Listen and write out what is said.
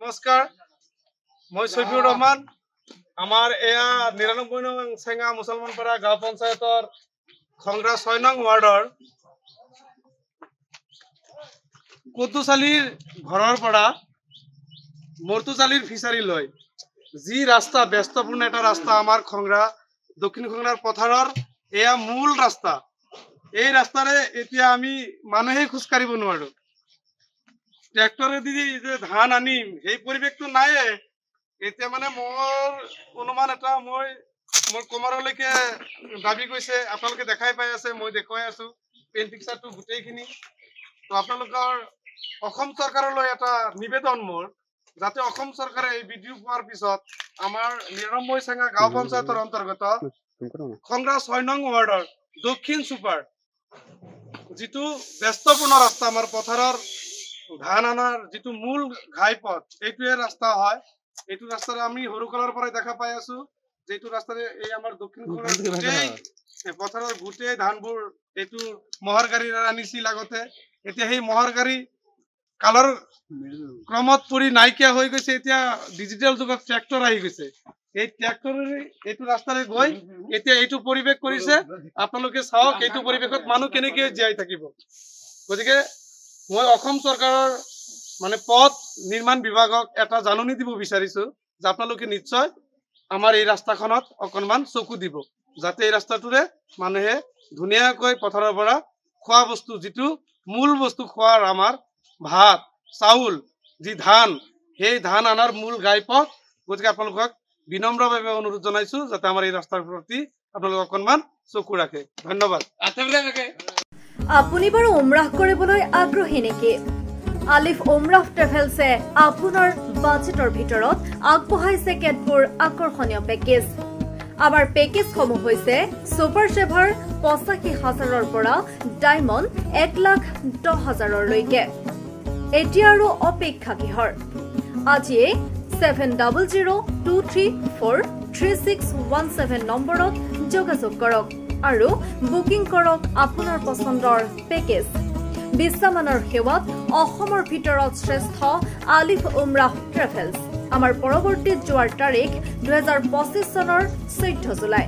নমস্কাৰ মই সৈফুৰ ৰহমান আমাৰ এয়া ৯৯ নং চেঙা মুছলমানপাৰা গাঁও পঞ্চায়তৰ খংৰা ৬ নং ৱাৰ্ডৰ কদুচালিৰ ঘৰৰ পৰা মৰ্তুচালিৰ ফিচাৰী লৈ যি ৰাস্তা ব্যস্তপূৰ্ণ এটা ৰাস্তা আমাৰ খংৰা দক্ষিণ খংৰাৰ পথাৰৰ এয়া মূল ৰাস্তা এই ৰাস্তাৰে এতিয়া আমি মানুহে খোজ কাঢ়িব নোৱাৰো ট্ৰেক্টৰে দি যে ধান আনিম এই পৰিৱেশটো নাই এতিয়া মানে মোৰ অনুমান এটা মই মোৰ কোমৰলৈকে দাবী কৈছে আপোনালোকে দেখাই পাই আছে মই দেখুৱাই আছো পেন পিকচাৰটো গোটেইখিনি তো আপোনালোকৰ অসম চৰকাৰলৈ এটা নিবেদন মোৰ যাতে অসম চৰকাৰে এই ভিডিঅ' পোৱাৰ পিছত আমাৰ ৯৯ চেঙা গাঁও পঞ্চায়তৰ অন্তৰ্গত খংৰা ৬ নং ৱাৰ্ডৰ দক্ষিণ সুপাৰ যিটো ব্যস্তপূৰ্ণ ৰাস্তা আমাৰ পথাৰৰ ধান আনাৰ যিটো মূল ঘাইপথ এইটোৱে ৰাস্তা হয় এইটো ৰাস্তাৰে আমি সৰুকালৰ পৰাই দেখা পাই আছো যেটো ৰাস্তাৰে এই আমাৰ দক্ষিণ খংৰাৰ গোটেই পথাৰৰ গোটেই ধানবোৰ এইটো মহৰ গাড়ীৰে আনিছিল আগতে এতিয়া সেই মহৰ গাড়ী কালৰ ক্ৰমত পৰি নাইকিয়া হৈ গৈছে এতিয়া ডিজিটেল যুগত ট্ৰেক্টৰ আহি গৈছে এই ট্ৰেক্টৰেৰে এইটো ৰাস্তাৰে গৈ এতিয়া এইটো পৰিৱেশ কৰিছে আপোনালোকে চাওক এইটো পৰিৱেশত মানুহ কেনেকৈ জীয়াই থাকিব গতিকে মই অসম চৰকাৰৰ মানে পথ নিৰ্মাণ বিভাগক এটা জাননী দিব বিচাৰিছো যে আপোনালোকে নিশ্চয় আমাৰ এই ৰাস্তাখনত অকণমান চকু দিব যাতে এই ৰাস্তাটোৰে মানুহে ধুনীয়াকৈ পথাৰৰ পৰা খোৱা বস্তু যিটো মূল বস্তু খোৱাৰ আমাৰ ভাত চাউল যি ধান সেই ধান আনাৰ মূল ঘাইপথ গতিকে আপোনালোকক বিনম্ৰভাৱে অনুৰোধ জনাইছো যাতে আমাৰ এই ৰাস্তাৰ প্ৰতি আপোনালোকে অকণমান চকু ৰাখে ধন্যবাদ আপুনি বাৰু উমৰাহ কৰিবলৈ আগ্ৰহী নেকি আলিফ উমৰাহ ট্ৰেভেলছে আপোনাৰ বাজেটৰ ভিতৰত আগবঢ়াইছে কেতবোৰ আকৰ্ষণীয় পেকেজ আমাৰ পেকেজসমূহ হৈছে সুপাৰ সেভাৰ ৮৫,০০০ৰ পৰা ডায়মণ্ড ১,১০,০০০লৈকে এতিয়া আৰু অপেক্ষা কিহৰ আজিয়ে 7002343617 নম্বৰত যোগাযোগ কৰক আৰু বুকিং কৰক আপোনাৰ পছন্দৰ পেকেজ বিশ্বমানৰ সেৱাত অসমৰ ভিতৰত শ্ৰেষ্ঠ আলিফ উমৰাহ ট্ৰেভেলছ আমাৰ পৰৱৰ্তী যোৱাৰ তাৰিখ ২০২৫ চনৰ ১৪ জুলাই